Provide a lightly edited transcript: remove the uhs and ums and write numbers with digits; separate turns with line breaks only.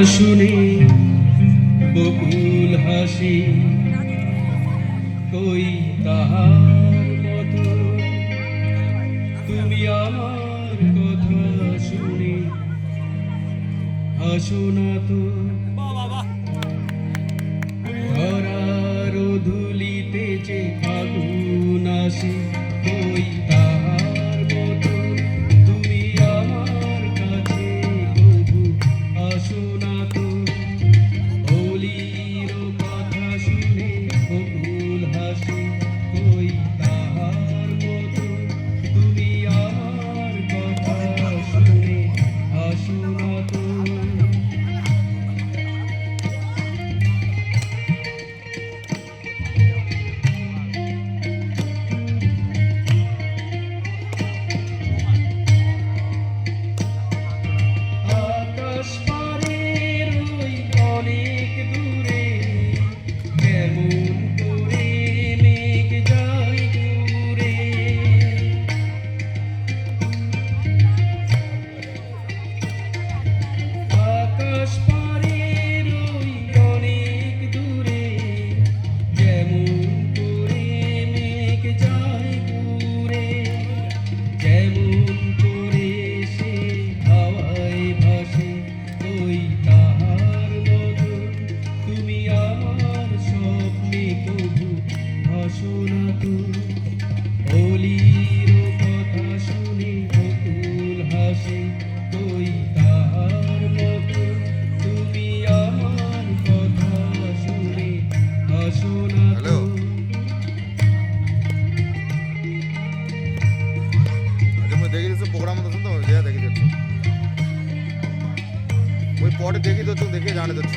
শুনে বকুল হাসি কই তাহার মতো তুমি আমার কথা শুনে হাসো না তো ধরার ধুলিতে যে ফাগুন আসে কই তাহার মতো তুমি আমার কাছে তবু আসো না তো হোলির কথা শুনে বকুল হাসি কই তাহার মতো তুমি আমার কথা শুনে হাসো না তো আকাশ পারের ওই অনেক দূরে কেমন করে মেঘ যায় দূরে আকাশ পারের ওই অনেক দূরে কেমন করে মেঘ যায় দূরে যেমন করে সে হাওয়ায় ভাসে ওই তাহার মতো তুমি আমার স্বপ্নে কবু ভাসো না তো হোলির কথা শুনে বকুল হাসে ওই তাহার মতো তুমি আমার কথা শুনে হাসো না তো
দেখি দিচ্ছ প্রোগ্রাম তো দেখি দিচ্ছ ওই পরে দেখি দিচ্ছ দেখে জানে দিচ্ছ